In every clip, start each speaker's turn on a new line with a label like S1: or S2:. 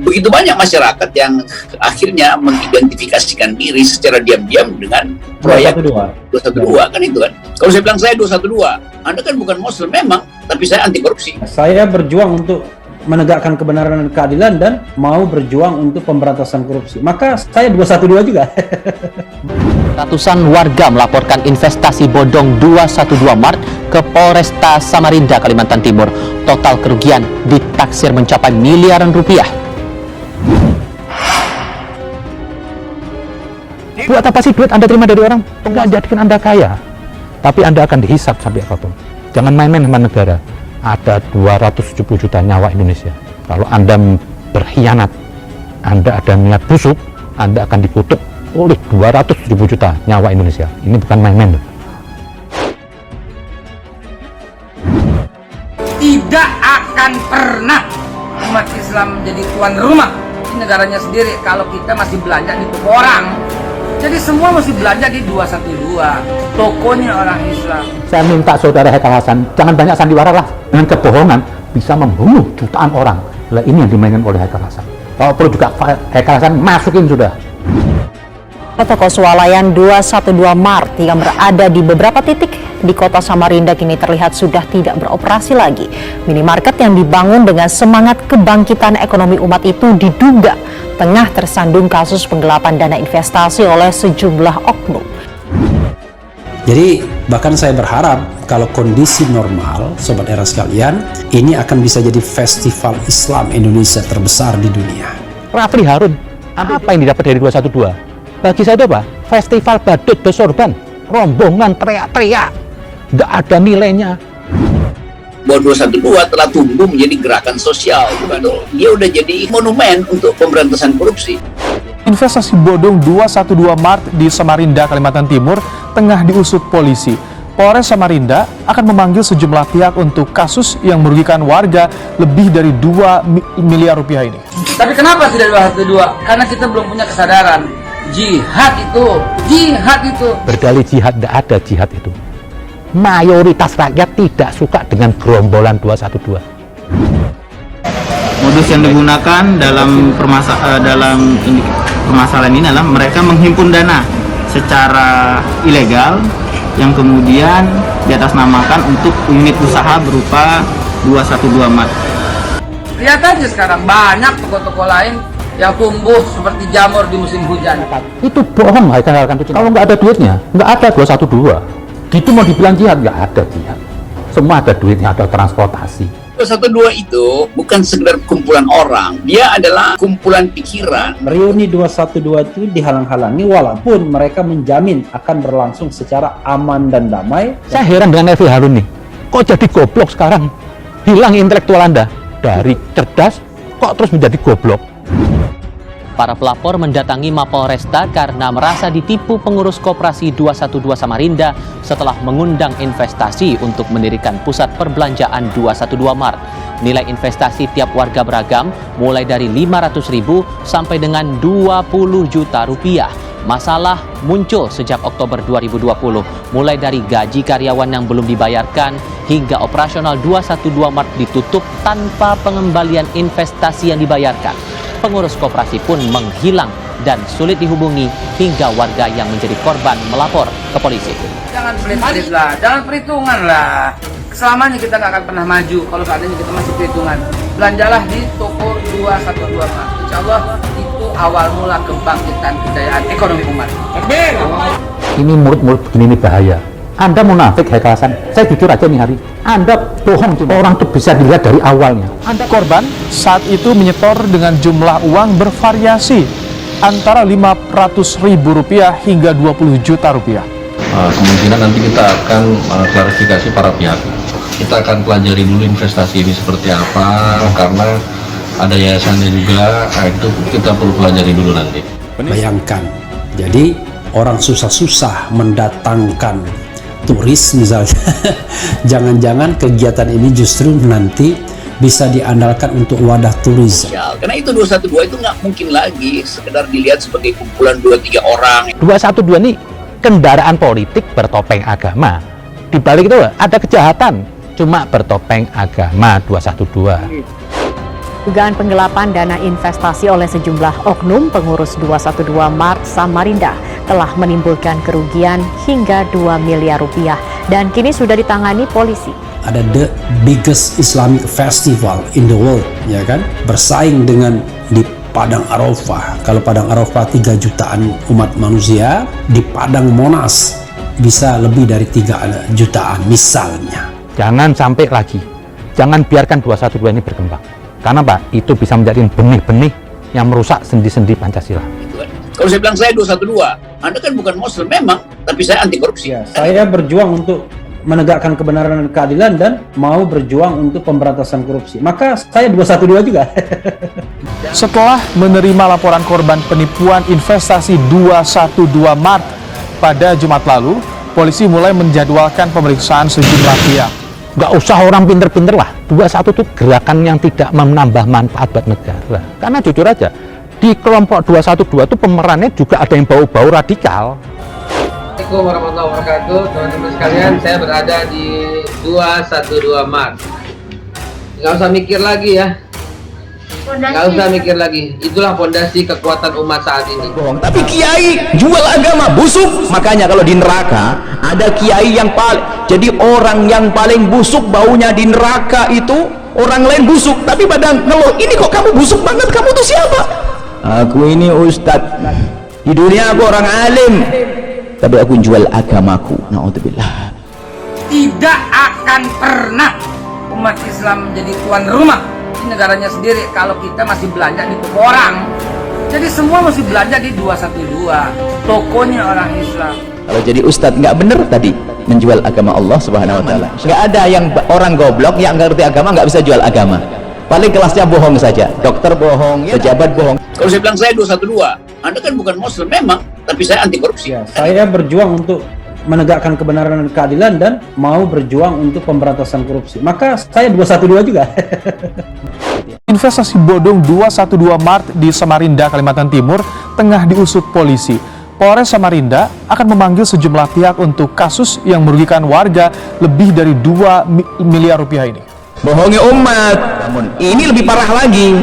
S1: begitu banyak masyarakat yang akhirnya mengidentifikasikan diri secara diam-diam dengan proyek 212 kan itu kan. Kalau saya bilang saya 212, Anda kan bukan Muslim memang, tapi saya anti korupsi.
S2: Saya berjuang untuk menegakkan kebenaran dan keadilan dan mau berjuang untuk pemberantasan korupsi. Maka saya 212 juga.
S3: Ratusan warga melaporkan investasi bodong 212 Mart ke Polresta Samarinda, Kalimantan Timur. Total kerugian ditaksir mencapai miliaran rupiah.
S4: Buat apa sih duit Anda terima dari orang? Enggak jadikan Anda kaya, tapi Anda akan dihisap sampai apapun. Jangan main-main sama negara. Ada 270 juta nyawa Indonesia. Kalau Anda berkhianat, Anda ada niat busuk, Anda akan dikutuk oleh 270 juta nyawa Indonesia. Ini bukan main-main.
S5: Tidak akan pernah umat Islam menjadi tuan rumah di negaranya sendiri kalau kita masih belanja di toko orang. Jadi semua mesti belanja di 212, tokonya orang Islam.
S4: Saya minta saudara Haikal Hasan, jangan banyak sandiwara lah. Dengan kebohongan bisa membunuh jutaan orang. Lah ini yang dimainkan oleh Haikal Hasan. Kalau perlu juga Haikal Hasan masukin sudah.
S6: Toko swalayan 212 Mart yang berada di beberapa titik di kota Samarinda kini terlihat sudah tidak beroperasi lagi. Minimarket yang dibangun dengan semangat kebangkitan ekonomi umat itu diduga tengah tersandung kasus penggelapan dana investasi oleh sejumlah oknum.
S2: Jadi bahkan saya berharap kalau kondisi normal, Sobat Era sekalian, ini akan bisa jadi festival Islam Indonesia terbesar di dunia.
S4: Rafli Harun, apa yang didapat dari 212? Bagi saya itu apa? Festival badut besorban, rombongan teriak-teriak, nggak ada nilainya.
S1: Bahwa 212 telah tumbuh menjadi gerakan sosial, dia udah jadi monumen untuk pemberantasan korupsi.
S7: Investasi bodong 212 Mart di Samarinda, Kalimantan Timur tengah diusut polisi. Polres Samarinda akan memanggil sejumlah pihak untuk kasus yang merugikan warga lebih dari 2 miliar rupiah ini.
S5: Tapi kenapa tidak 212? Karena kita belum punya kesadaran. Jihad itu.
S4: Berdalih jihad, tidak ada jihad itu. Mayoritas rakyat tidak suka dengan gerombolan 212.
S8: Modus yang digunakan dalam permasalahan ini adalah mereka menghimpun dana secara ilegal yang kemudian diatasnamakan untuk unit usaha berupa 212 Mart.
S5: Lihat aja sekarang banyak toko-toko lain yang tumbuh seperti jamur di musim hujan.
S4: Itu bohong, kalau nggak ada duitnya, nggak ada 212. Gitu mau dibilang jihad, nggak ada jihad. Semua ada duitnya, ada transportasi.
S1: 212 itu bukan sekedar kumpulan orang, dia adalah kumpulan pikiran.
S2: Reuni 212 itu dihalang-halangi walaupun mereka menjamin akan berlangsung secara aman dan damai.
S4: Saya heran dengan Rafli Harun nih, kok jadi goblok sekarang? Hilang intelektual Anda. Dari cerdas, kok terus menjadi goblok?
S3: Para pelapor mendatangi Mapolresta karena merasa ditipu pengurus koperasi 212 Samarinda setelah mengundang investasi untuk mendirikan pusat perbelanjaan 212 Mart. Nilai investasi tiap warga beragam, mulai dari 500.000 sampai dengan 20 juta rupiah. Masalah muncul sejak Oktober 2020, mulai dari gaji karyawan yang belum dibayarkan hingga operasional 212 Mart ditutup tanpa pengembalian investasi yang dibayarkan. Pengurus koperasi pun menghilang dan sulit dihubungi hingga warga yang menjadi korban melapor ke polisi.
S5: Jangan pelit-pelit lah, jangan perhitungan lah. Selamanya kita nggak akan pernah maju kalau seandainya kita masih perhitungan. Belanjalah di toko 212 Mart. Insya Allah itu awal mula kebangkitan kejayaan ekonomi umat.
S4: Ini murid-murid begini ini bahaya. Anda munafik, Haikal Hasan. Saya jujur aja nih hari. Anda bohong, orang itu bisa dilihat dari awalnya.
S7: Korban saat itu menyetor dengan jumlah uang bervariasi antara Rp500.000 hingga Rp20 juta.
S9: Kemungkinan nanti kita akan klarifikasi para pihak. Kita akan pelajari dulu investasi ini seperti apa, karena ada yayasannya juga. Itu kita perlu pelajari dulu nanti.
S2: Bayangkan, jadi orang susah-susah mendatangkan turis misalnya, jangan-jangan kegiatan ini justru nanti bisa diandalkan untuk wadah turis.
S1: Karena itu 212 itu nggak mungkin lagi sekedar dilihat sebagai kumpulan 2-3 orang.
S4: 212 ini kendaraan politik bertopeng agama. Di balik itu ada kejahatan, cuma bertopeng agama 212.
S6: Dugaan penggelapan dana investasi oleh sejumlah oknum pengurus 212 Mart Samarinda telah menimbulkan kerugian hingga 2 miliar rupiah dan kini sudah ditangani polisi.
S2: Ada the biggest Islamic festival in the world, ya kan? Bersaing dengan di Padang Arafah. Kalau Padang Arafah 3 jutaan umat manusia, di Padang Monas bisa lebih dari 3 jutaan misalnya.
S4: Jangan sampai lagi, jangan biarkan 212 ini berkembang. Karena Pak, itu bisa menjadi benih-benih yang merusak sendi-sendi Pancasila.
S1: Kalau saya bilang saya 212, Anda kan bukan Muslim memang, tapi saya anti korupsi.
S2: Ya, saya berjuang untuk menegakkan kebenaran dan keadilan dan mau berjuang untuk pemberantasan korupsi. Maka saya 212 juga.
S7: Setelah menerima laporan korban penipuan investasi 212 Mart pada Jumat lalu, polisi mulai menjadwalkan pemeriksaan sejumlah pihak.
S4: Nggak usah orang pinter-pinter lah, 21 itu gerakan yang tidak menambah manfaat buat negara. Karena jujur aja, di kelompok 212 itu pemerannya juga ada yang bau-bau radikal.
S5: Assalamualaikum warahmatullahi wabarakatuh, teman-teman sekalian. Saya berada di 212 Mart. Nggak usah mikir lagi ya. Nggak usah mikir lagi. Itulah fondasi kekuatan umat saat ini.
S10: Bohong. Tapi kiai jual agama busuk. Makanya kalau di neraka ada kiai yang jadi orang yang paling busuk baunya di neraka itu orang lain busuk. Tapi pada ngeluh, ini kok kamu busuk banget, kamu tuh siapa? Aku ini ustadz. Di dunia aku orang alim, tapi aku jual agamaku. Na'udzubillah.
S5: Tidak akan pernah umat Islam menjadi tuan rumah di negaranya sendiri kalau kita masih belanja di toko orang. Jadi semua mesti belanja di 212, tokonya orang Islam.
S10: Kalau jadi ustadz nggak bener tadi menjual agama Allah Subhanahu Wa Taala. Nggak ada yang orang goblok yang nggak ngerti agama nggak bisa jual agama. Paling kelasnya bohong saja, dokter bohong, pejabat bohong.
S1: Kalau saya bilang saya 212, Anda kan bukan Muslim memang, tapi saya anti korupsi.
S2: Ya, saya berjuang untuk menegakkan kebenaran dan keadilan dan mau berjuang untuk pemberantasan korupsi. Maka saya 212 juga.
S7: Investasi bodong 212 Mart di Samarinda, Kalimantan Timur tengah diusut polisi. Polres Samarinda akan memanggil sejumlah pihak untuk kasus yang merugikan warga lebih dari 2 miliar rupiah ini.
S10: Bohongi umat. Namun ini lebih parah lagi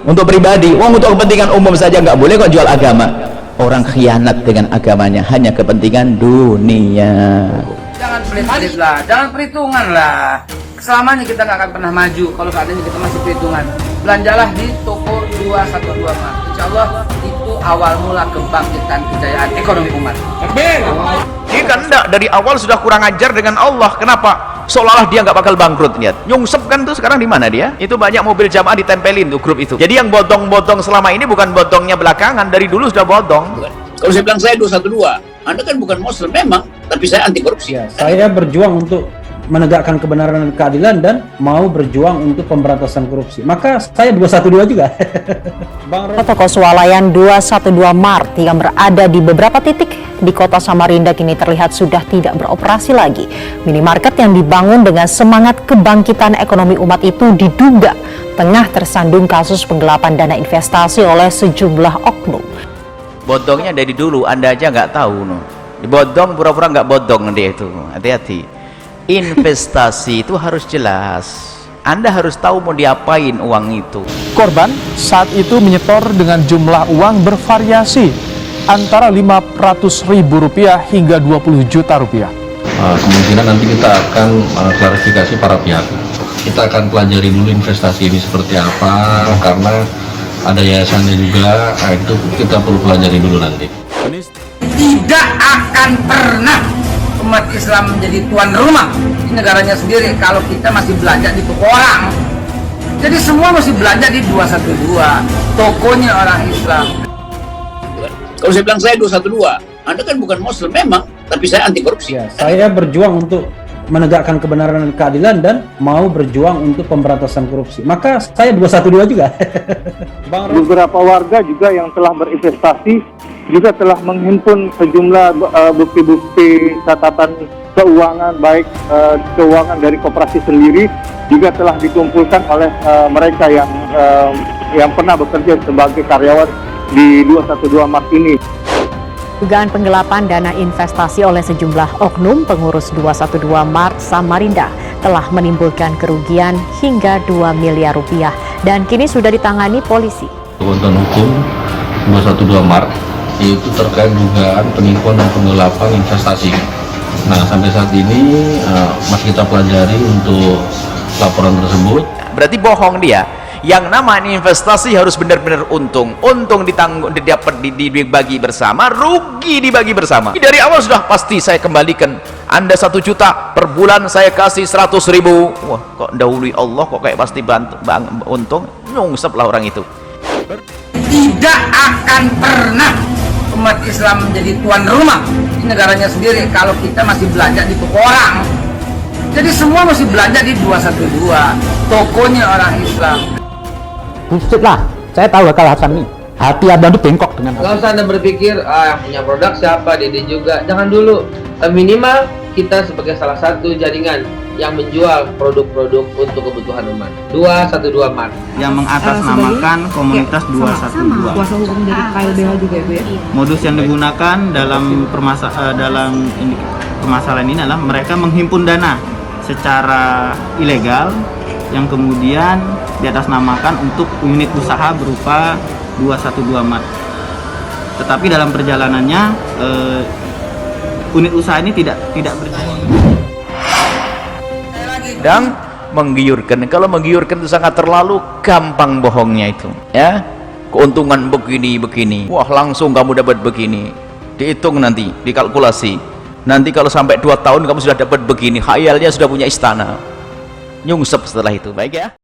S10: untuk pribadi. Uang untuk kepentingan umum saja nggak boleh kok jual agama. Orang khianat dengan agamanya hanya kepentingan dunia.
S5: Jangan pelit-pelit lah, jangan perhitungan lah. Selamanya kita nggak akan pernah maju kalau seandainya kita masih perhitungan. Belanjalah di toko 212 Mart. Insya Allah itu awal mula kebangkitan kejayaan ekonomi umat.
S10: Dia kan enggak, dari awal sudah kurang ajar dengan Allah. Kenapa? Seolah-olah dia nggak bakal bangkrut. Lihat, nyungsep kan tuh sekarang di mana dia? Itu banyak mobil jamaah ditempelin tuh grup itu. Jadi yang bodong-bodong selama ini bukan bodongnya belakangan, dari dulu sudah bodong.
S1: Kalau saya bilang saya 212, Anda kan bukan Muslim memang, tapi saya anti korupsi.
S2: Ya, saya berjuang untuk menegakkan kebenaran dan keadilan dan mau berjuang untuk pemberantasan korupsi. Maka saya 212 juga.
S6: Toko swalayan 212 Mart yang berada di beberapa titik di kota Samarinda kini terlihat sudah tidak beroperasi lagi. Minimarket yang dibangun dengan semangat kebangkitan ekonomi umat itu diduga tengah tersandung kasus penggelapan dana investasi oleh sejumlah oknum.
S10: Bodongnya dari dulu, Anda aja nggak tahu. No. Dibodong pura-pura nggak bodong dia itu. Hati-hati. Investasi itu harus jelas. Anda harus tahu mau diapain uang itu.
S7: Korban saat itu menyetor dengan jumlah uang bervariasi antara Rp500.000 hingga Rp20 juta.
S9: Kemungkinan nanti kita akan klarifikasi para pihak. Kita akan pelajari dulu investasi ini seperti apa, karena ada yayasannya juga. Itu kita perlu pelajari dulu nanti.
S5: Tidak akan pernah umat Islam menjadi tuan rumah di negaranya sendiri kalau kita masih belanja di toko orang. Jadi semua mesti belanja di 212, tokonya orang Islam.
S1: Kalau saya bilang saya 212, Anda kan bukan Muslim memang, tapi saya anti korupsi.
S2: Ya, saya berjuang untuk menegakkan kebenaran dan keadilan dan mau berjuang untuk pemberantasan korupsi. Maka saya 212 juga.
S11: Beberapa warga juga yang telah berinvestasi juga telah menghimpun sejumlah bukti-bukti catatan keuangan, baik keuangan dari koperasi sendiri juga telah dikumpulkan oleh mereka yang pernah bekerja sebagai karyawan di 212 Mart ini.
S6: Dugaan penggelapan dana investasi oleh sejumlah oknum pengurus 212 Mart Samarinda telah menimbulkan kerugian hingga 2 miliar rupiah dan kini sudah ditangani polisi.
S9: Bantuan hukum 212 Mart itu terkait dugaan penipuan dan penggelapan investasi. Nah, sampai saat ini masih kita pelajari untuk laporan tersebut.
S10: Berarti bohong dia. Yang namanya investasi harus benar-benar untung. Untung ditanggung, didapat dibagi bersama, rugi dibagi bersama. Dari awal sudah pasti saya kembalikan. Anda 1 juta per bulan, saya kasih 100.000. Wah, kok dahului Allah kok kayak pasti untung. Nyungsep lah orang itu.
S5: Tidak akan pernah umat Islam menjadi tuan rumah di negaranya sendiri kalau kita masih belanja di toko orang. Jadi semua masih belanja di 212, tokonya orang Islam.
S4: Bullshit lah, saya tahu kekalahan ini. Hati Anda itu bengkok dengan
S12: Kalau Anda berpikir, yang punya produk siapa, Dede juga. Jangan dulu. Minimal kita sebagai salah satu jaringan yang menjual produk-produk untuk kebutuhan umat. 212 Mart.
S8: Yang mengatasnamakan komunitas 212.
S13: Kuasa hukum dari KLBH juga ya Bu ya?
S8: Modus yang digunakan dalam permasalahan ini adalah mereka menghimpun dana secara ilegal yang kemudian diatasnamakan untuk unit usaha berupa 212 Mart. Tetapi dalam perjalanannya unit usaha ini tidak berjalan.
S10: Dan menggiurkan. Kalau menggiurkan itu sangat terlalu gampang bohongnya itu. Ya, keuntungan begini. Wah, langsung kamu dapat begini. Dihitung nanti, dikalkulasi. Nanti kalau sampai 2 tahun kamu sudah dapat begini. Khayalnya sudah punya istana. Nyungsep setelah itu. Baik ya.